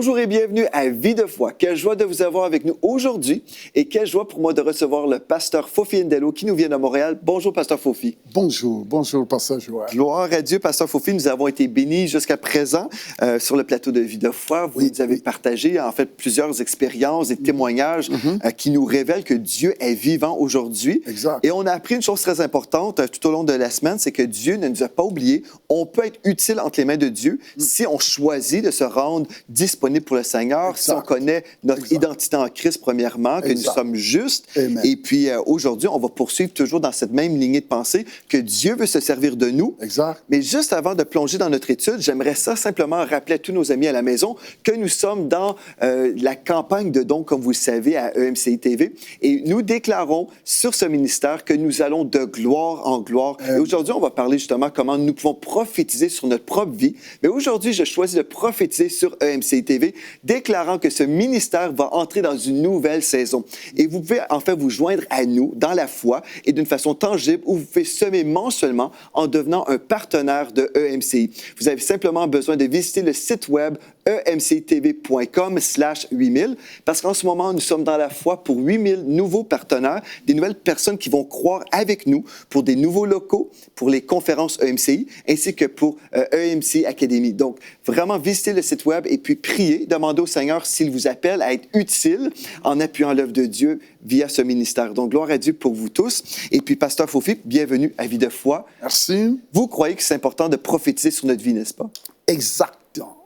Bonjour et bienvenue à Vie de foi. Quelle joie de vous avoir avec nous aujourd'hui et quelle joie pour moi de recevoir le pasteur Fofi Ndelo qui nous vient de Montréal. Bonjour, pasteur Fofi. Bonjour, pasteur Joël. Gloire à Dieu, pasteur Fofi. Nous avons été bénis jusqu'à présent sur le plateau de Vie de foi. Vous nous avez partagé en fait plusieurs expériences et témoignages qui nous révèlent que Dieu est vivant aujourd'hui. Exact. Et on a appris une chose très importante tout au long de la semaine, c'est que Dieu ne nous a pas oubliés. On peut être utile entre les mains de Dieu si on choisit de se rendre disponible pour le Seigneur, si on connaît notre identité en Christ premièrement, que nous sommes justes. Amen. Et puis aujourd'hui, on va poursuivre toujours dans cette même lignée de pensée que Dieu veut se servir de nous. Exact. Mais juste avant de plonger dans notre étude, j'aimerais ça simplement rappeler à tous nos amis à la maison que nous sommes dans la campagne de dons, comme vous le savez, à EMCI TV. Et nous déclarons sur ce ministère que nous allons de gloire en gloire. Et aujourd'hui, on va parler justement comment nous pouvons prophétiser sur notre propre vie. Mais aujourd'hui, je choisis de prophétiser sur EMCI TV, déclarant que ce ministère va entrer dans une nouvelle saison. Et vous pouvez en fait vous joindre à nous dans la foi et d'une façon tangible où vous pouvez semer mensuellement en devenant un partenaire de EMCI. Vous avez simplement besoin de visiter le site web emctv.com/8000 parce qu'en ce moment, nous sommes dans la foi pour 8000 nouveaux partenaires, des nouvelles personnes qui vont croire avec nous pour des nouveaux locaux, pour les conférences EMCI, ainsi que pour EMCI Academy. Donc, vraiment, visitez le site web et puis priez, demandez au Seigneur s'il vous appelle à être utile en appuyant l'œuvre de Dieu via ce ministère. Donc, gloire à Dieu pour vous tous. Et puis, pasteur Fofi, bienvenue à Vie de foi. Merci. Vous croyez que c'est important de prophétiser sur notre vie, n'est-ce pas? Exactement.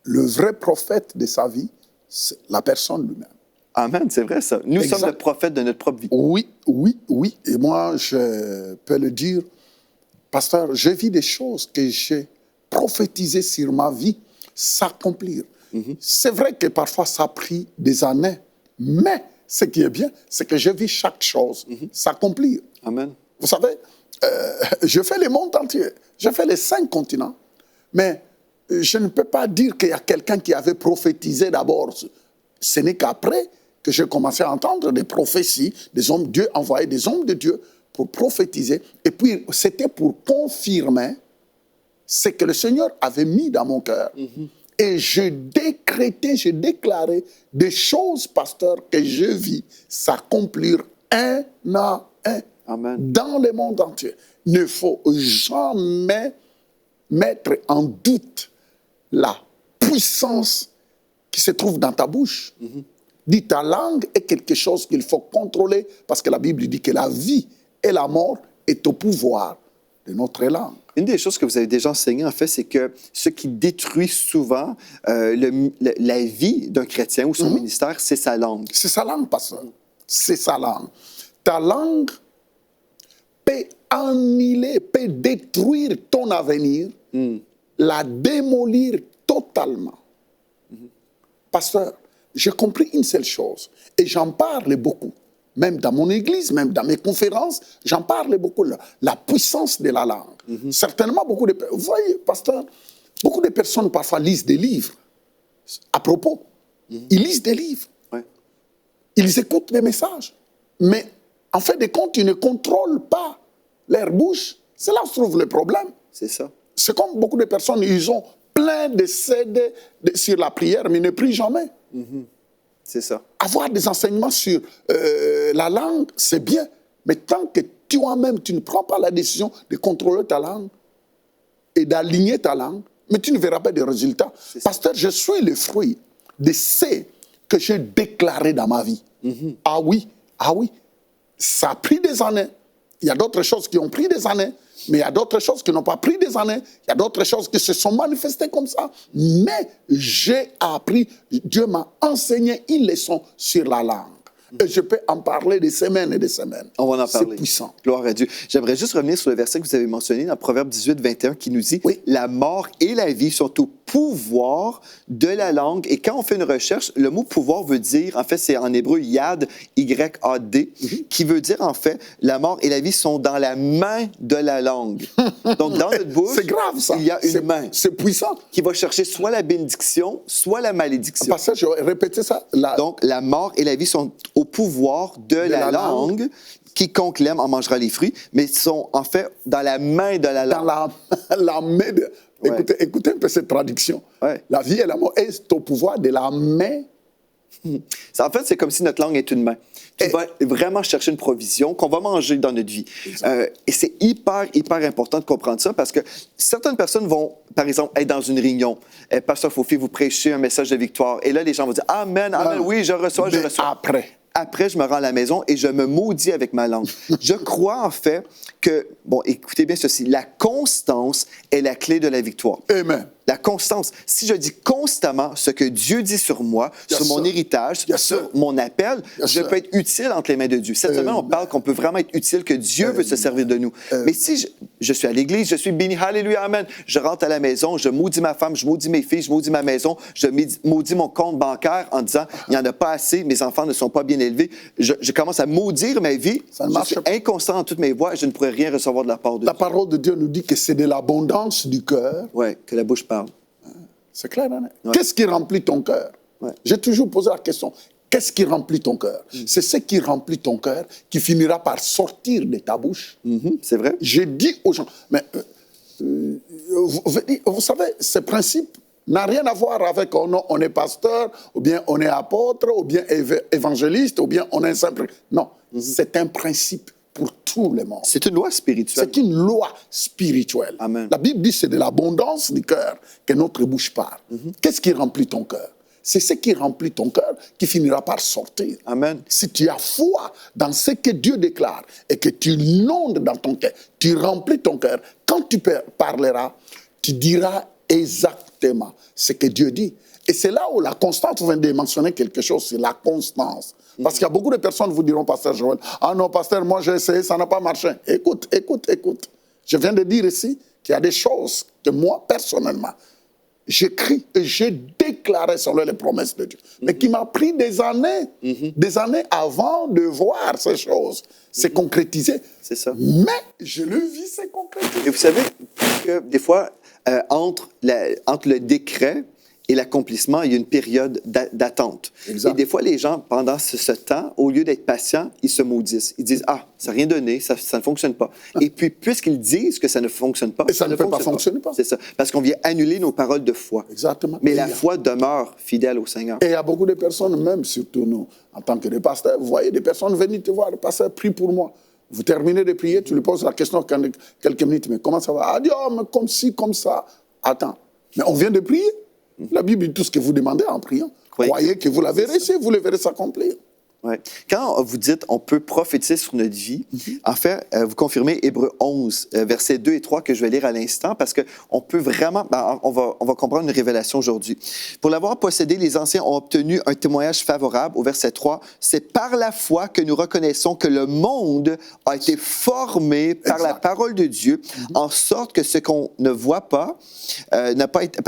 Le vrai prophète de sa vie, c'est la personne lui-même. Amen, c'est vrai ça. Nous sommes le prophète de notre propre vie. Oui. Et moi, je peux le dire, pasteur, je vis des choses que j'ai prophétisées sur ma vie s'accomplir. C'est vrai que parfois ça a pris des années, mais ce qui est bien, c'est que je vis chaque chose s'accomplir. Amen. Vous savez, je fais le monde entier, je fais les 5 continents, mais je ne peux pas dire qu'il y a quelqu'un qui avait prophétisé d'abord. Ce n'est qu'après que j'ai commencé à entendre des prophéties, des hommes de Dieu envoyaient des hommes de Dieu pour prophétiser. Et puis, c'était pour confirmer ce que le Seigneur avait mis dans mon cœur. Et je déclarais des choses, pasteur, que je vis s'accomplir un à un. Amen. Dans le monde entier. Il ne faut jamais mettre en doute la puissance qui se trouve dans ta bouche. Dis, ta langue est quelque chose qu'il faut contrôler parce que la Bible dit que la vie et la mort est au pouvoir de notre langue. Une des choses que vous avez déjà enseigné, en fait, c'est que ce qui détruit souvent la vie d'un chrétien ou son ministère, c'est sa langue. C'est sa langue, pasteur. C'est sa langue. Ta langue peut annihiler, peut détruire ton avenir, la démolir totalement. Pasteur, j'ai compris une seule chose, et j'en parle beaucoup, même dans mon église, même dans mes conférences, j'en parle beaucoup, la puissance de la langue. Certainement, vous voyez, pasteur, beaucoup de personnes parfois lisent des livres à propos. Ils lisent des livres. Ils écoutent des messages. Mais en fait de compte, ils ne contrôlent pas leur bouche. C'est là où se trouve le problème. C'est ça. C'est comme beaucoup de personnes, ils ont plein de CD sur la prière, mais ils ne prient jamais. C'est ça. Avoir des enseignements sur la langue, c'est bien. Mais tant que toi-même, tu ne prends pas la décision de contrôler ta langue et d'aligner ta langue, mais tu ne verras pas de résultats. Pasteur, je suis le fruit de ce que j'ai déclaré dans ma vie. Ah oui. Ça a pris des années. Il y a d'autres choses qui ont pris des années, mais il y a d'autres choses qui n'ont pas pris des années. Il y a d'autres choses qui se sont manifestées comme ça. Mais j'ai appris, Dieu m'a enseigné une leçon sur la langue. Et je peux en parler des semaines et des semaines. On va en parler. C'est puissant. Gloire à Dieu. J'aimerais juste revenir sur le verset que vous avez mentionné dans Proverbe 18, 21, qui nous dit « La mort et la vie sont au pouvoir de la langue. » Et quand on fait une recherche, le mot « pouvoir » veut dire, en fait, c'est en hébreu « yad », Y-A-D, qui veut dire, en fait, la mort et la vie sont dans la main de la langue. Donc, dans notre bouche, c'est grave, ça. Il y a une main. C'est puissant. Qui va chercher soit la bénédiction, soit la malédiction. Parce que je vais répéter ça. Donc, la mort et la vie sont au pouvoir de la langue. Quiconque l'aime en mangera les fruits, mais sont en fait dans la main de la langue. Dans la main de... Ouais. Écoutez un peu cette traduction. Ouais. La vie et la mort est au pouvoir de la main. En fait, c'est comme si notre langue est une main qui va vraiment chercher une provision qu'on va manger dans notre vie. Et c'est hyper, hyper important de comprendre ça parce que certaines personnes vont, par exemple, être dans une réunion. Pasteur Fofi, vous prêchez un message de victoire. Et là, les gens vont dire « Amen, amen, oui, je reçois, je reçois. » Après, je me rends à la maison et je me maudis avec ma langue. Je crois en fait que, bon, écoutez bien ceci, la constance est la clé de la victoire. Amen. La constance. Si je dis constamment ce que Dieu dit sur moi, sur mon héritage, sur mon appel, je peux être utile entre les mains de Dieu. Cette semaine, on parle qu'on peut vraiment être utile, que Dieu veut se servir de nous. Mais si je suis à l'église, je suis béni, alléluia, amen, je rentre à la maison, je maudis ma femme, je maudis mes filles, je maudis ma maison, je maudis mon compte bancaire en disant, il n'y en a pas assez, mes enfants ne sont pas bien élevés. Je commence à maudire ma vie, je suis inconstant dans toutes mes voies et je ne pourrais rien recevoir de la part de Dieu. La parole de Dieu nous dit que c'est de l'abondance du cœur. Oui, que la bouche parle. C'est clair, hein? Ouais. Qu'est-ce qui remplit ton cœur? Ouais. J'ai toujours posé la question, qu'est-ce qui remplit ton cœur? C'est ce qui remplit ton cœur qui finira par sortir de ta bouche. C'est vrai. J'ai dit aux gens, mais vous savez, ce principe n'a rien à voir avec on est pasteur, ou bien on est apôtre, ou bien évangéliste, ou bien on est un simple... Non, c'est un principe pour tout le monde. C'est une loi spirituelle. C'est une loi spirituelle. Amen. La Bible dit que c'est de l'abondance du cœur que notre bouche parle. Qu'est-ce qui remplit ton cœur? C'est ce qui remplit ton cœur qui finira par sortir. Amen. Si tu as foi dans ce que Dieu déclare et que tu l'inondes dans ton cœur, tu remplis ton cœur, quand tu parleras, tu diras exactement ce que Dieu dit. Et c'est là où la constance, vous venez de mentionner quelque chose, c'est la constance. Parce qu'il y a beaucoup de personnes qui vous diront, Pasteur Joël, ah non, Pasteur, moi j'ai essayé, ça n'a pas marché. Écoute. Je viens de dire ici qu'il y a des choses que moi, personnellement, j'écris et j'ai déclaré selon les promesses de Dieu. Mais qui m'a pris des années avant de voir ces choses se concrétiser. C'est ça. Mais je le vis se concrétiser. Et vous savez que des fois, entre le décret et l'accomplissement, il y a une période d'attente. Exact. Et des fois, les gens, pendant ce temps, au lieu d'être patients, ils se maudissent. Ils disent, ah, ça n'a rien donné, ça ne fonctionne pas. Et puis, puisqu'ils disent que ça ne fonctionne pas, et ça ne peut pas fonctionner. C'est ça. Parce qu'on vient annuler nos paroles de foi. Exactement. Mais la foi demeure fidèle au Seigneur. Et il y a beaucoup de personnes, même surtout nous, en tant que des pasteurs, vous voyez des personnes venir te voir, le pasteur, prie pour moi. Vous terminez de prier, tu lui poses la question quelques minutes, mais comment ça va? Ah, Dieu, mais comme ci, comme ça. Attends, mais on vient de prier. La Bible dit tout ce que vous demandez en priant. Oui. Croyez que vous la verrez, vous le verrez s'accomplir. Ouais. Quand vous dites on peut prophétiser sur notre vie, en fait, vous confirmez Hébreux 11, versets 2 et 3 que je vais lire à l'instant parce qu'on peut vraiment, on va comprendre une révélation aujourd'hui. Pour l'avoir possédé, les anciens ont obtenu un témoignage favorable au verset 3. C'est par la foi que nous reconnaissons que le monde a été formé par la parole de Dieu, en sorte que ce qu'on ne voit pas n'a pas été,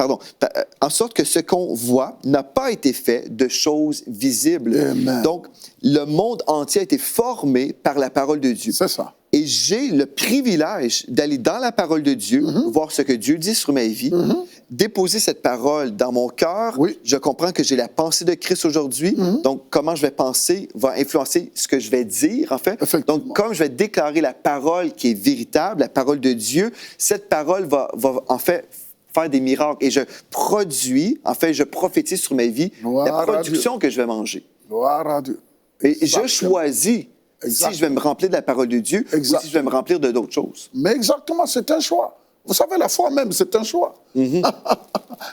en sorte que ce qu'on voit n'a pas été fait de choses visibles. Amen. Donc, le monde entier a été formé par la parole de Dieu. C'est ça. Et j'ai le privilège d'aller dans la parole de Dieu, voir ce que Dieu dit sur ma vie, déposer cette parole dans mon cœur. Oui. Je comprends que j'ai la pensée de Christ aujourd'hui. Donc, comment je vais penser va influencer ce que je vais dire, en fait. Donc, comme je vais déclarer la parole qui est véritable, la parole de Dieu, cette parole va en fait, faire des miracles. Et je produis, en fait, je prophétise sur ma vie la production que je vais manger. Gloire à Dieu. Et je choisis si je vais me remplir de la parole de Dieu ou si je vais me remplir de d'autres choses. Mais exactement, c'est un choix. Vous savez, la foi même, c'est un choix.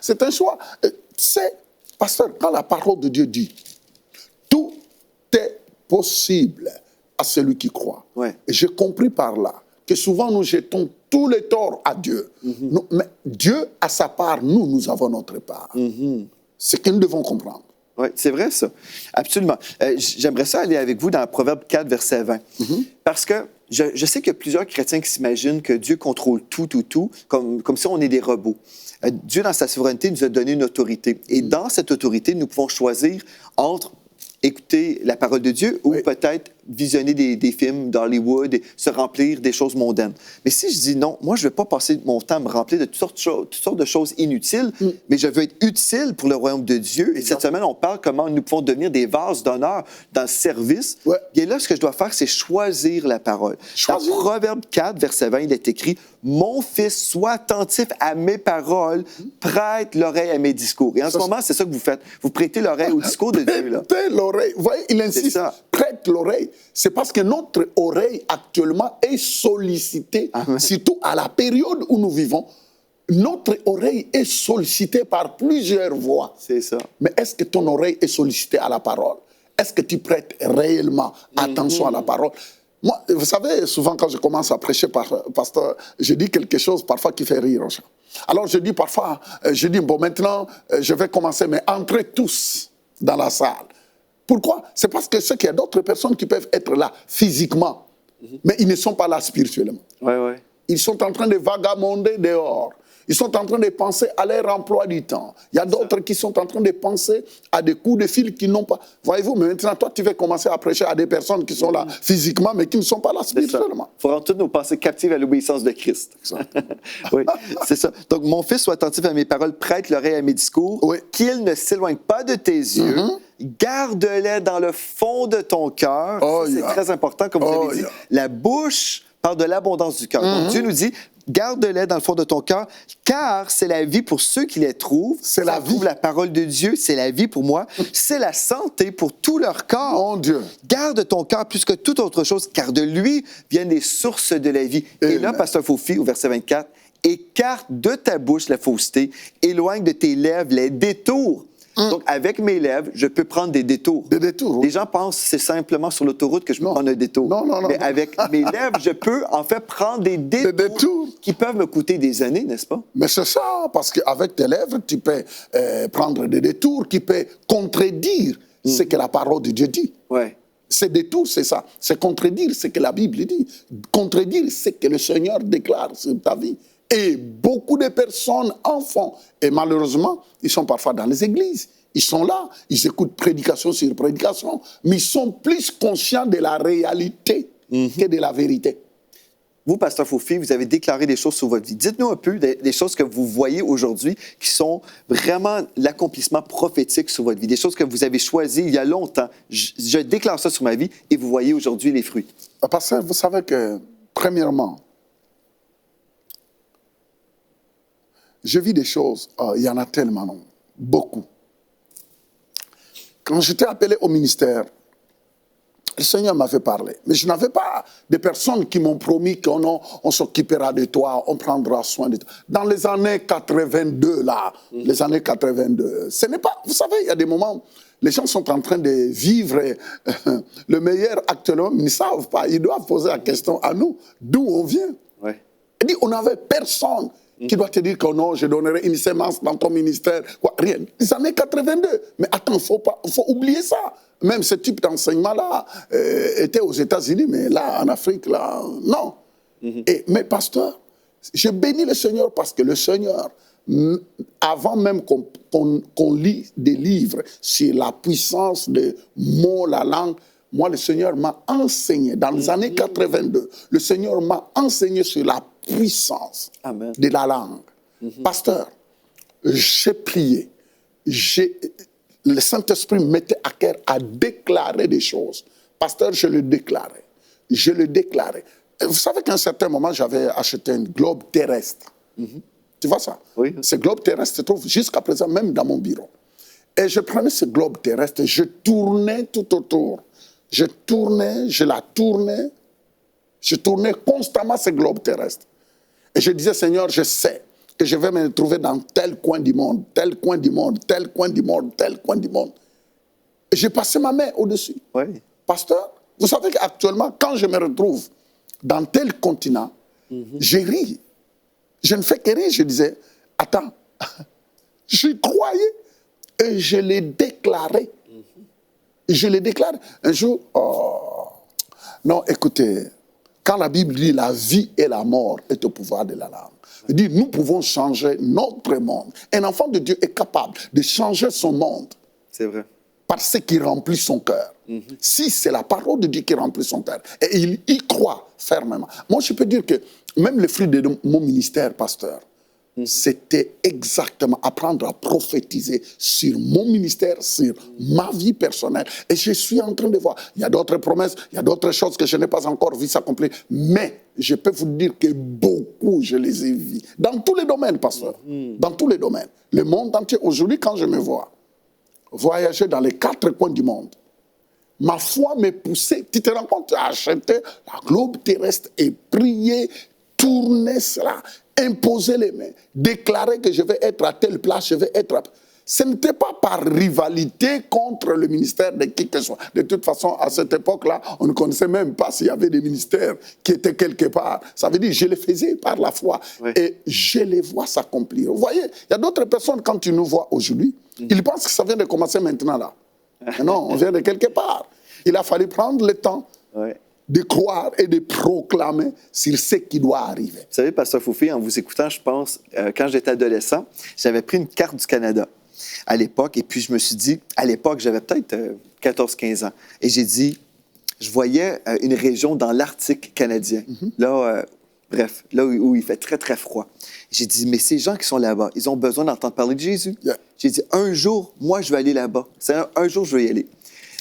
C'est un choix. C'est, pasteur, quand la parole de Dieu dit, tout est possible à celui qui croit. Ouais. Et j'ai compris par là que souvent nous jetons tous les torts à Dieu. Mais Dieu a sa part, nous avons notre part. C'est ce que nous devons comprendre. Oui, c'est vrai ça. Absolument. J'aimerais ça aller avec vous dans Proverbe 4, verset 20. Parce que je sais qu'il y a plusieurs chrétiens qui s'imaginent que Dieu contrôle tout, comme si on est des robots. Dieu, dans sa souveraineté, nous a donné une autorité. Et dans cette autorité, nous pouvons choisir entre écouter la parole de Dieu ou peut-être visionner des films d'Hollywood et se remplir des choses mondaines. Mais si je dis non, moi, je ne veux pas passer mon temps à me remplir de toutes sortes de choses inutiles, mais je veux être utile pour le royaume de Dieu. Et cette semaine, on parle comment nous pouvons devenir des vases d'honneur dans le service. Ouais. Et là, ce que je dois faire, c'est choisir la parole. Dans Proverbe 4, verset 20, il est écrit « Mon fils, sois attentif à mes paroles, prête l'oreille à mes discours. » Et en ce moment, c'est ça que vous faites. Vous prêtez l'oreille au discours de Dieu. Là. Prêtez l'oreille. Vous voyez, il insiste. Prête l'oreille. C'est parce que notre oreille actuellement est sollicitée, surtout à la période où nous vivons. Notre oreille est sollicitée par plusieurs voix. C'est ça. Mais est-ce que ton oreille est sollicitée à la parole? Est-ce que tu prêtes réellement attention à la parole? Moi, vous savez, souvent quand je commence à prêcher, pasteur, je dis quelque chose parfois qui fait rire aux gens. Alors je dis parfois, bon maintenant, je vais commencer, mais entrez tous dans la salle. Pourquoi? C'est parce que qu'il y a d'autres personnes qui peuvent être là physiquement, mais ils ne sont pas là spirituellement. Ouais, ouais. Ils sont en train de vagabonder dehors. Ils sont en train de penser à leur emploi du temps. Il y a d'autres qui sont en train de penser à des coups de fil qui n'ont pas... Voyez-vous, mais maintenant, toi, tu vas commencer à prêcher à des personnes qui sont là physiquement, mais qui ne sont pas là spirituellement. Il faut rendre toutes nos pensées captives à l'obéissance de Christ. Oui, c'est ça. Donc, mon fils, sois attentif à mes paroles, prête l'oreille à mes discours, qu'il ne s'éloigne pas de tes yeux, garde-les dans le fond de ton cœur. C'est très important, comme vous avez dit. La bouche parle de l'abondance du cœur. Donc, Dieu nous dit... Garde-les dans le fond de ton cœur, car c'est la vie pour ceux qui les trouvent. C'est la vie. La parole de Dieu, c'est la vie pour moi. C'est la santé pour tout leur corps. Mon Dieu. Garde ton cœur plus que toute autre chose, car de lui viennent les sources de la vie. Et là, pasteur Fofi, au verset 24, écarte de ta bouche la fausseté, éloigne de tes lèvres les détours. Donc, avec mes lèvres, je peux prendre des détours. Des détours. Les gens pensent que c'est simplement sur l'autoroute que je peux prendre un détour. Non. Mais avec mes lèvres, je peux en fait prendre des détours qui peuvent me coûter des années, n'est-ce pas? Mais c'est ça, parce qu'avec tes lèvres, tu peux prendre des détours qui peuvent contredire ce que la parole de Dieu dit. Ouais. Ces détours, c'est ça. C'est contredire ce que la Bible dit. Contredire ce que le Seigneur déclare sur ta vie. Et beaucoup de personnes en font. Et malheureusement, ils sont parfois dans les églises. Ils sont là, ils écoutent prédication sur prédication, mais ils sont plus conscients de la réalité que de la vérité. Vous, pasteur Fofi, vous avez déclaré des choses sur votre vie. Dites-nous un peu des choses que vous voyez aujourd'hui qui sont vraiment l'accomplissement prophétique sur votre vie, des choses que vous avez choisies il y a longtemps. Je déclare ça sur ma vie et vous voyez aujourd'hui les fruits. Pasteur, vous savez que, premièrement, je vis des choses, il y en a tellement, non, beaucoup. Quand j'étais appelé au ministère, le Seigneur m'avait parlé. Mais je n'avais pas de personnes qui m'ont promis qu'on s'occupera de toi, on prendra soin de toi. Dans les années 82, là, les années 82, ce n'est pas... Vous savez, il y a des moments, les gens sont en train de vivre le meilleur actuellement, mais ils ne savent pas. Ils doivent poser la question à nous, d'où on vient. Ouais. Il dit, on n'avait personne qui doit te dire que non, je donnerai une sémence dans ton ministère. Quoi, rien. Les années 82. Mais attends, faut oublier ça. Même ce type d'enseignement-là était aux États-Unis, mais là, en Afrique, là, non. Mais pasteur, je bénis le Seigneur parce que le Seigneur, avant même qu'on lit des livres sur la puissance des mots, la langue, moi, le Seigneur m'a enseigné, dans les années 82, le Seigneur m'a enseigné sur la puissance de la langue. Pasteur, j'ai prié, le Saint-Esprit me mettait à cœur à déclarer des choses. Pasteur, je le déclarais. Vous savez qu'à un certain moment, j'avais acheté un globe terrestre. Tu vois ça? Oui. Ce globe terrestre se trouve jusqu'à présent même dans mon bureau. Et je prenais ce globe terrestre et je tournais tout autour. Je tournais constamment ce globe terrestre. Et je disais, Seigneur, je sais que je vais me trouver dans tel coin du monde, tel coin du monde, tel coin du monde, tel coin du monde. Et j'ai passé ma main au-dessus. Oui. Pasteur, vous savez qu'actuellement, quand je me retrouve dans tel continent, je ris. Je ne fais que rire. Je disais, attends, j'y croyais et je l'ai déclaré. Je l'ai déclaré. Un jour, non, écoutez, quand la Bible dit la vie et la mort est au pouvoir de la langue, il dit nous pouvons changer notre monde. Un enfant de Dieu est capable de changer son monde. C'est vrai. Par ce qui remplit son cœur. Si c'est la parole de Dieu qui remplit son cœur, et il y croit fermement. Moi, je peux dire que même le fruit de mon ministère, pasteur, c'était exactement apprendre à prophétiser sur mon ministère, sur ma vie personnelle. Et je suis en train de voir, il y a d'autres promesses, il y a d'autres choses que je n'ai pas encore vues s'accomplir, mais je peux vous dire que beaucoup, je les ai vues. Dans tous les domaines, pasteur. Dans tous les domaines. Le monde entier, aujourd'hui, quand je me vois voyager dans les 4 coins du monde, ma foi me poussait. Tu te rends compte, tu as acheté la globe terrestre et prier, tourner cela, imposer les mains, déclarer que je vais être à telle place, je vais être à... Ce n'était pas par rivalité contre le ministère de qui que ce soit. De toute façon, à cette époque-là, on ne connaissait même pas s'il y avait des ministères qui étaient quelque part. Ça veut dire que je les faisais par la foi. Oui. Et je les vois s'accomplir. Vous voyez, il y a d'autres personnes, quand tu nous vois aujourd'hui, ils pensent que ça vient de commencer maintenant là. Mais non, on vient de quelque part. Il a fallu prendre le temps de croire et de proclamer sur ce qui doit arriver. Vous savez, Pasteur Foufi, en vous écoutant, je pense, quand j'étais adolescent, j'avais pris une carte du Canada à l'époque, et puis je me suis dit, à l'époque, j'avais peut-être 14-15 ans, et j'ai dit, je voyais une région dans l'Arctique canadien, là, bref, là où il fait très, très froid. J'ai dit, mais ces gens qui sont là-bas, ils ont besoin d'entendre parler de Jésus. J'ai dit, un jour, moi, je vais aller là-bas. Un jour, je vais y aller.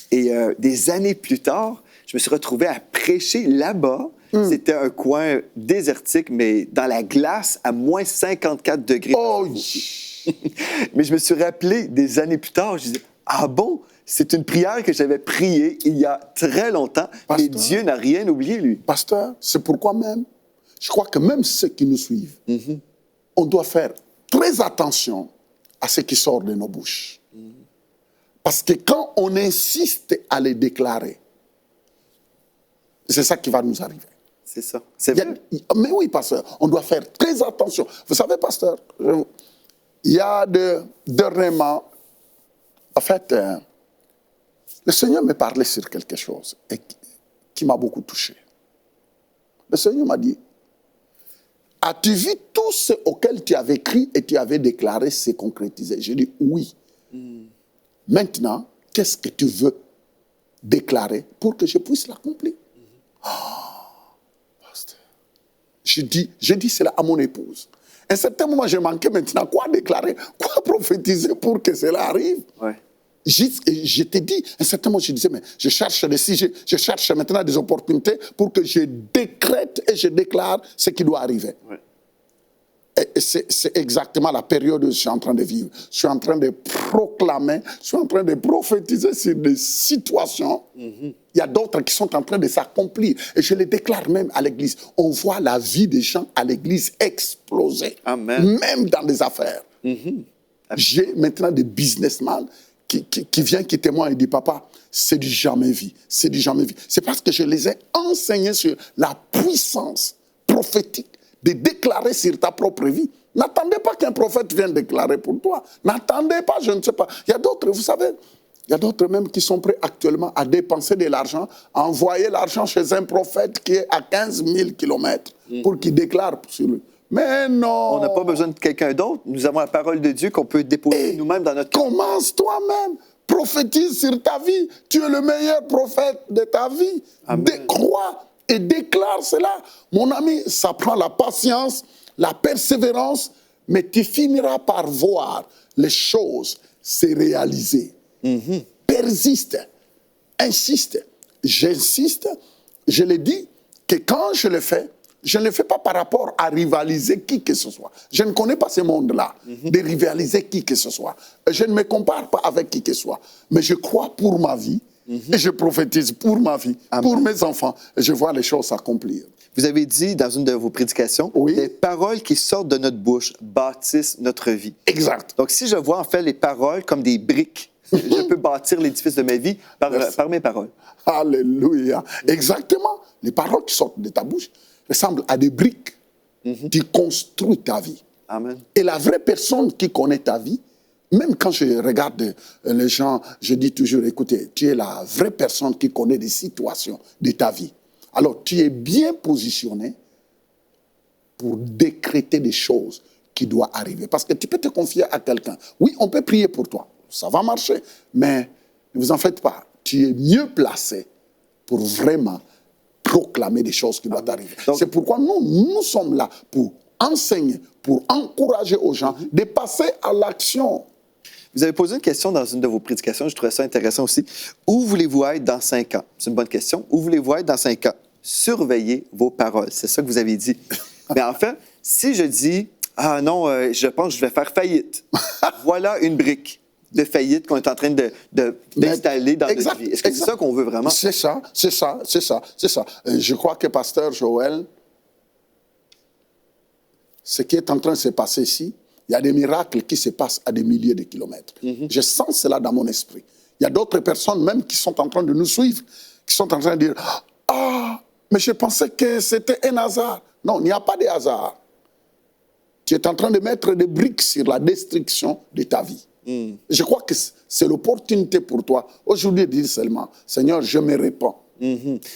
Et des années plus tard, je me suis retrouvé à prêcher là-bas. C'était un coin désertique, mais dans la glace, à moins 54 degrés. Oh! Mais je me suis rappelé des années plus tard, je disais, ah bon, c'est une prière que j'avais priée il y a très longtemps, et Dieu n'a rien oublié, lui. Pasteur, c'est pourquoi même, je crois que même ceux qui nous suivent, on doit faire très attention à ce qui sort de nos bouches. Parce que quand on insiste à les déclarer, c'est ça qui va nous arriver. C'est ça. C'est vrai. Mais oui, pasteur, on doit faire très attention. Vous savez, pasteur, il y a dernièrement, en fait, le Seigneur me parlait sur quelque chose et qui m'a beaucoup touché. Le Seigneur m'a dit, as-tu vu tout ce auquel tu avais cru et tu avais déclaré se concrétiser? J'ai dit oui. Maintenant, qu'est-ce que tu veux déclarer pour que je puisse l'accomplir? Pasteur. J'ai dit cela à mon épouse. À un certain moment, je manquais maintenant quoi déclarer, quoi prophétiser pour que cela arrive. Je t'ai dit, à un certain moment, je disais, mais je cherche je cherche maintenant des opportunités pour que je décrète et je déclare ce qui doit arriver. Et c'est exactement la période où je suis en train de vivre. Je suis en train de proclamer, je suis en train de prophétiser sur des situations. Il y a d'autres qui sont en train de s'accomplir. Et je les déclare même à l'église. On voit la vie des gens à l'église exploser. Amen. Même dans les affaires. J'ai maintenant des businessmen qui viennent, qui témoignent et disent, papa, c'est du jamais vu. C'est du jamais vu. C'est parce que je les ai enseignés sur la puissance prophétique de déclarer sur ta propre vie. N'attendez pas qu'un prophète vienne déclarer pour toi. N'attendez pas, je ne sais pas. Il y a d'autres, vous savez, il y a d'autres même qui sont prêts actuellement à dépenser de l'argent, à envoyer l'argent chez un prophète qui est à 15 000 kilomètres pour qu'il déclare sur lui. Mais non! On n'a pas besoin de quelqu'un d'autre. Nous avons la parole de Dieu qu'on peut déposer nous-mêmes dans notre cœur. Commence toi-même. Prophétise sur ta vie. Tu es le meilleur prophète de ta vie. Crois et déclare cela. Mon ami, ça prend la patience, la persévérance, mais tu finiras par voir les choses se réaliser. Persiste, insiste. J'insiste, je l'ai dit, que quand je le fais, je ne le fais pas par rapport à rivaliser qui que ce soit. Je ne connais pas ce monde-là, de rivaliser qui que ce soit. Je ne me compare pas avec qui que ce soit. Mais je crois pour ma vie, et je prophétise pour ma vie, pour mes enfants, et je vois les choses s'accomplir. Vous avez dit dans une de vos prédications, les paroles qui sortent de notre bouche bâtissent notre vie. Exact. Donc, si je vois en fait les paroles comme des briques, je peux bâtir l'édifice de ma vie par mes paroles. Alléluia. Exactement. Les paroles qui sortent de ta bouche ressemblent à des briques. Tu construis ta vie. Amen. Et la vraie personne qui connaît ta vie, même quand je regarde les gens, je dis toujours, écoutez, tu es la vraie personne qui connaît des situations de ta vie. Alors, tu es bien positionné pour décréter des choses qui doivent arriver. Parce que tu peux te confier à quelqu'un. Oui, on peut prier pour toi. Ça va marcher. Mais ne vous en faites pas. tu es mieux placé pour vraiment proclamer des choses qui doivent arriver. C'est pourquoi nous sommes là pour enseigner, pour encourager aux gens de passer à l'action. Vous avez posé une question dans une de vos prédications, je trouvais ça intéressant aussi. Où voulez-vous être dans 5 ans? C'est une bonne question. Où voulez-vous être dans 5 ans? Surveillez vos paroles. C'est ça que vous avez dit. Mais en fait, si je dis, ah non, je pense que je vais faire faillite, voilà une brique de faillite qu'on est en train d'installer dans notre vie. Est-ce que c'est ça qu'on veut vraiment? C'est ça. Je crois que Pasteur Joël, ce qui est en train de se passer ici, il y a des miracles qui se passent à des milliers de kilomètres. Je sens cela dans mon esprit. Il y a d'autres personnes même qui sont en train de nous suivre, qui sont en train de dire, ah, mais je pensais que c'était un hasard. Non, il n'y a pas de hasard. Tu es en train de mettre des briques sur la destruction de ta vie. Je crois que c'est l'opportunité pour toi aujourd'hui de dire seulement, Seigneur, je me répands.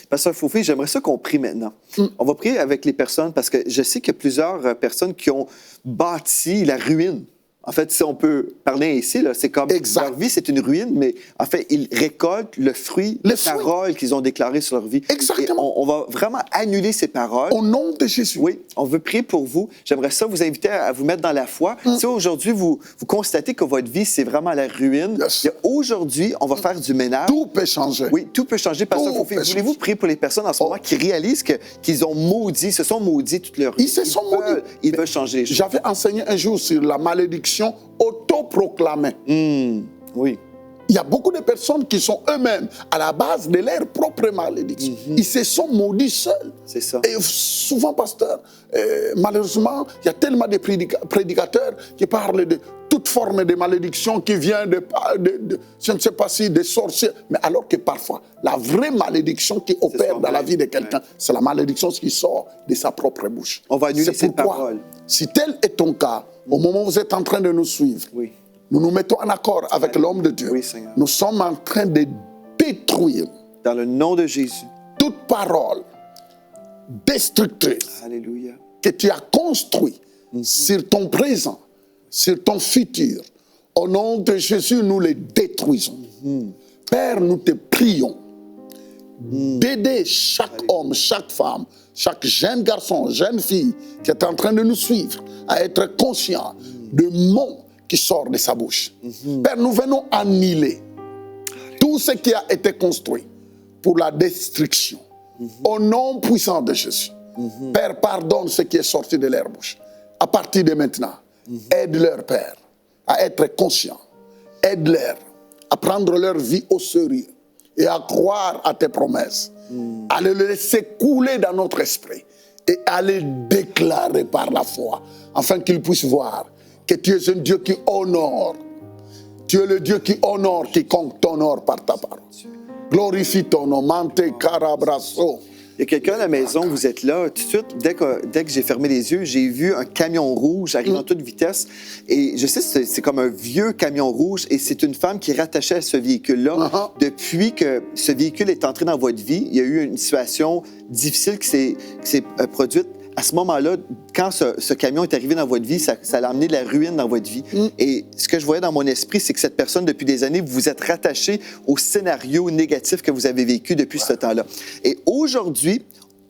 Pasteur Fofi, j'aimerais ça qu'on prie maintenant. On va prier avec les personnes parce que je sais qu'il y a plusieurs personnes qui ont bâti la ruine. En fait, si on peut parler ainsi, c'est comme leur vie, c'est une ruine, mais en fait, ils récoltent le fruit des paroles qu'ils ont déclarées sur leur vie. Exactement. Et on va vraiment annuler ces paroles. Au nom de Jésus. Oui, on veut prier pour vous. J'aimerais ça vous inviter à vous mettre dans la foi. Si aujourd'hui, vous constatez que votre vie, c'est vraiment la ruine, aujourd'hui, on va faire du ménage. Tout peut changer. Oui, tout peut changer. Pasteur Fofi, voulez-vous prier pour les personnes en ce moment qui réalisent qu'ils ont maudit, se sont maudits toute leur vie? Ils se sont maudits. Ils veulent changer les choses. J'avais enseigné un jour sur la malédiction autoproclamée. Oui. Il y a beaucoup de personnes qui sont eux-mêmes à la base de leur propre malédiction. Ils se sont maudits seuls. C'est ça. Et souvent, pasteur, malheureusement, il y a tellement de prédicateurs qui parlent de toute forme de malédiction qui vient de je ne sais pas si, des sorciers. Mais alors que parfois, la vraie malédiction qui opère dans la vie de quelqu'un, c'est la malédiction qui sort de sa propre bouche. On va annuler cette parole. Si tel est ton cas, au moment où vous êtes en train de nous suivre, nous nous mettons en accord avec l'homme de Dieu. Oui, Seigneur. Nous sommes en train de détruire, dans le nom de Jésus, toute parole destructrice Alléluia. que tu as construite sur ton présent, sur ton futur. Au nom de Jésus, nous les détruisons. Père, nous te prions d'aider chaque homme, chaque femme, chaque jeune garçon, jeune fille qui est en train de nous suivre à être conscient de mots qui sortent de sa bouche. Père, nous venons annihiler tout ce qui a été construit pour la destruction. Au nom puissant de Jésus. Père, pardonne ce qui est sorti de leur bouche. À partir de maintenant, aide-leur, Père, à être conscients. Aide-leur à prendre leur vie au sérieux et à croire à tes promesses. À les laisser couler dans notre esprit et à les déclarer par la foi, afin qu'ils puissent voir que tu es un Dieu qui honore. Tu es le Dieu qui honore quiconque t'honore par ta parole. Glorifie ton nom. Mante carabrasso. Il y a quelqu'un à la maison, vous êtes là, tout de suite, dès que j'ai fermé les yeux, j'ai vu un camion rouge arriver en toute vitesse. Et je sais, c'est comme un vieux camion rouge et c'est une femme qui est rattachée à ce véhicule-là. Depuis que ce véhicule est entré dans votre vie, il y a eu une situation difficile qui s'est produite. À ce moment-là, quand ce camion est arrivé dans votre vie, ça l'a amené de la ruine dans votre vie. Et ce que je voyais dans mon esprit, c'est que cette personne, depuis des années, vous vous êtes rattaché au scénario négatif que vous avez vécu depuis ce temps-là. Et aujourd'hui,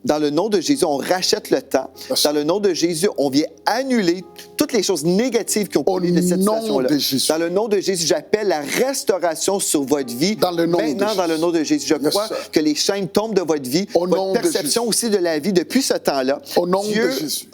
dans le nom de Jésus, on rachète le temps. Dans le nom de Jésus, on vient annuler toutes les choses négatives qui ont connu de cette situation-là. Dans le nom de Jésus, j'appelle la restauration sur votre vie. Maintenant, dans le nom de Jésus, je crois que les chaînes tombent de votre vie. Votre perception aussi de la vie depuis ce temps-là. Dieu,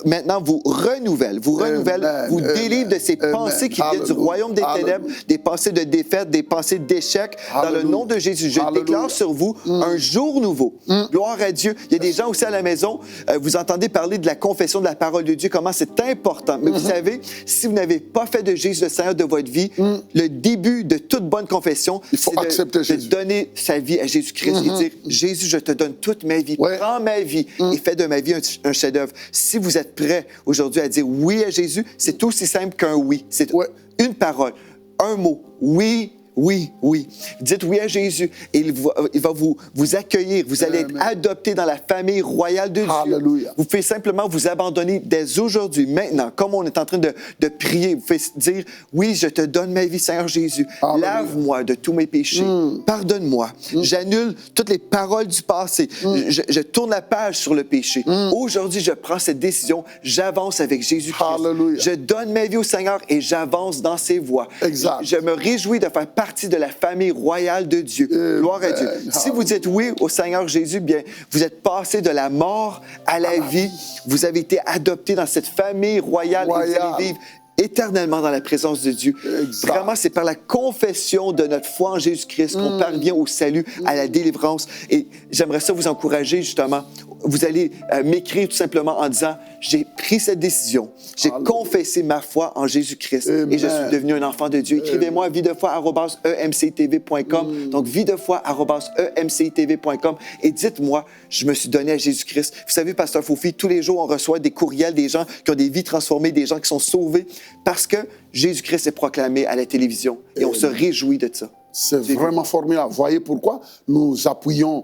maintenant, vous renouvelle, vous délivre de ces pensées qui viennent du royaume des ténèbres, des pensées de défaite, des pensées d'échec. Dans le nom de Jésus, je déclare sur vous un jour nouveau. Gloire à Dieu. Il y a des gens aussi à la maison, vous entendez parler de la confession de la parole de Dieu, comment c'est important. Mais vous savez, si vous n'avez pas fait de Jésus le Seigneur de votre vie, le début de toute bonne confession, c'est de donner sa vie à Jésus-Christ et dire, Jésus, je te donne toute ma vie, prends ma vie et fais de ma vie un chef-d'œuvre. Si vous êtes prêt aujourd'hui à dire oui à Jésus, c'est aussi simple qu'un oui. C'est une parole, un mot. Oui, Oui, oui. Dites oui à Jésus et il va vous accueillir. Vous allez être adopté dans la famille royale de Dieu. Alléluia. Vous pouvez simplement vous abandonner dès aujourd'hui, maintenant, comme on est en train de prier. Vous pouvez dire, oui, je te donne ma vie, Seigneur Jésus. Alléluia. Lave-moi de tous mes péchés. Pardonne-moi. J'annule toutes les paroles du passé. Je tourne la page sur le péché. Aujourd'hui, je prends cette décision. J'avance avec Jésus-Christ. Alléluia. Je donne ma vie au Seigneur et j'avance dans ses voies. Exact. Je me réjouis de faire partie de la famille royale de Dieu. Gloire à Dieu. Si vous dites oui au Seigneur Jésus, bien, vous êtes passé de la mort à la vie. Vous avez été adopté dans cette famille royale et vous allez vivre éternellement dans la présence de Dieu. Exact. Vraiment, c'est par la confession de notre foi en Jésus-Christ qu'on parvient au salut, à la délivrance. Et j'aimerais ça vous encourager, justement. Vous allez m'écrire tout simplement en disant, j'ai pris cette décision, j'ai confessé ma foi en Jésus-Christ et je suis devenu un enfant de Dieu. Écrivez-moi videfoi@emctv.com, donc videfoi@emctv.com et dites-moi, je me suis donné à Jésus-Christ. Vous savez, Pasteur Fofi, tous les jours, on reçoit des courriels des gens qui ont des vies transformées, des gens qui sont sauvés parce que Jésus-Christ est proclamé à la télévision et on se réjouit de ça. C'est vraiment formidable. Voyez pourquoi nous appuyons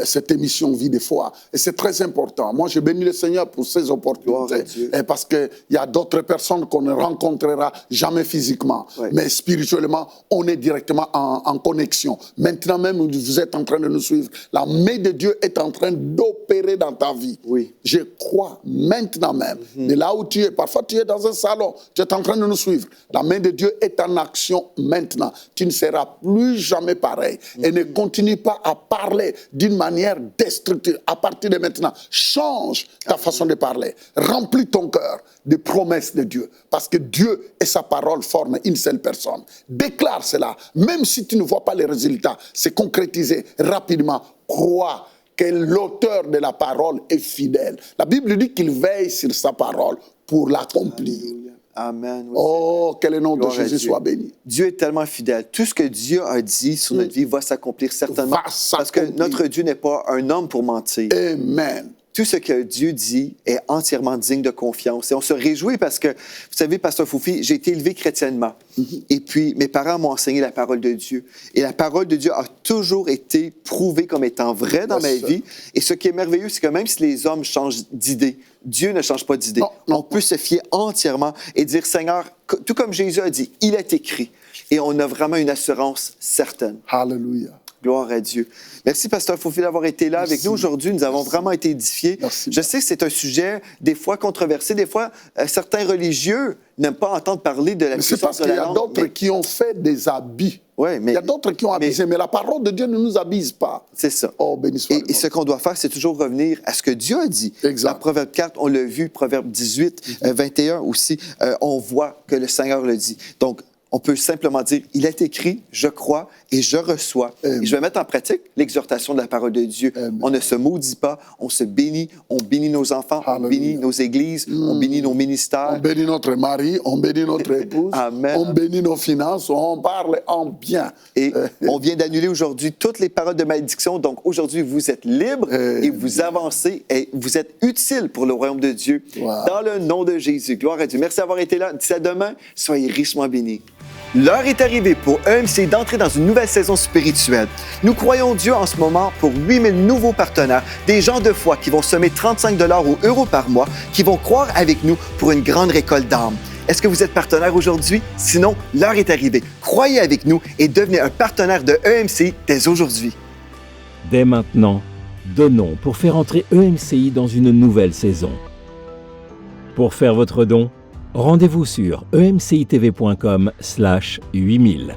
cette émission Vie de foi. Et c'est très important. Moi, je bénis le Seigneur pour ces opportunités. Et parce qu'il y a d'autres personnes qu'on ne rencontrera jamais physiquement. Mais spirituellement, on est directement en connexion. Maintenant même, vous êtes en train de nous suivre. La main de Dieu est en train d'opérer dans ta vie. Oui. Je crois maintenant même. De là où tu es, parfois tu es dans un salon, tu es en train de nous suivre. La main de Dieu est en action maintenant. Tu ne seras plus jamais pareil. Et ne continue pas à parler d'une manière destructive. À partir de maintenant, change ta façon de parler. Remplis ton cœur de promesses de Dieu. Parce que Dieu et sa parole forment une seule personne. Déclare cela. Même si tu ne vois pas les résultats, c'est concrétisé rapidement. Crois que l'auteur de la parole est fidèle. La Bible dit qu'il veille sur sa parole pour l'accomplir. Amen. Oh, que le nom de Jésus soit béni. Dieu est tellement fidèle. Tout ce que Dieu a dit sur notre vie va s'accomplir certainement. Parce que notre Dieu n'est pas un homme pour mentir. Amen. Tout ce que Dieu dit est entièrement digne de confiance. Et on se réjouit parce que, vous savez, Pasteur Fofi, j'ai été élevé chrétiennement. Et puis, mes parents m'ont enseigné la parole de Dieu. Et la parole de Dieu a toujours été prouvée comme étant vraie dans ma vie. Et ce qui est merveilleux, c'est que même si les hommes changent d'idée, Dieu ne change pas d'idée. On peut se fier entièrement et dire, Seigneur, tout comme Jésus a dit, il est écrit. Et on a vraiment une assurance certaine. Alléluia. Gloire à Dieu. Merci, Pasteur Fofi, d'avoir été là avec nous aujourd'hui. Nous avons vraiment été édifiés. Je sais que c'est un sujet des fois controversé. Des fois, certains religieux n'aiment pas entendre parler de la puissance de la langue. C'est parce qu'il y a d'autres qui ont fait des habits. Ouais, mais, il y a d'autres qui ont abusé, mais la parole de Dieu ne nous abuse pas. C'est ça. Oh, béni soit et ce qu'on doit faire, c'est toujours revenir à ce que Dieu a dit. Exact. Dans Proverbe 4, on l'a vu, Proverbe 18, 21 aussi, on voit que le Seigneur le dit. Donc, on peut simplement dire, il est écrit, je crois et je reçois. Et je vais mettre en pratique l'exhortation de la parole de Dieu. On ne se maudit pas, on se bénit, on bénit nos enfants, on bénit nos églises, on bénit nos ministères. On bénit notre mari, on bénit notre épouse, Amen. On bénit nos finances, on parle en bien. Et on vient d'annuler aujourd'hui toutes les paroles de malédiction. Donc aujourd'hui, vous êtes libres et vous avancez et vous êtes utile pour le royaume de Dieu. Wow. Dans le nom de Jésus. Gloire à Dieu. Merci d'avoir été là. D'ici à demain, soyez richement bénis. L'heure est arrivée pour EMC d'entrer dans une nouvelle saison spirituelle. Nous croyons Dieu en ce moment pour 8000 nouveaux partenaires, des gens de foi qui vont semer 35 $ ou euros par mois, qui vont croire avec nous pour une grande récolte d'âmes. Est-ce que vous êtes partenaire aujourd'hui? Sinon, l'heure est arrivée. Croyez avec nous et devenez un partenaire de EMC dès aujourd'hui. Dès maintenant, donnons pour faire entrer EMCI dans une nouvelle saison. Pour faire votre don, rendez-vous sur emcitv.com/8000.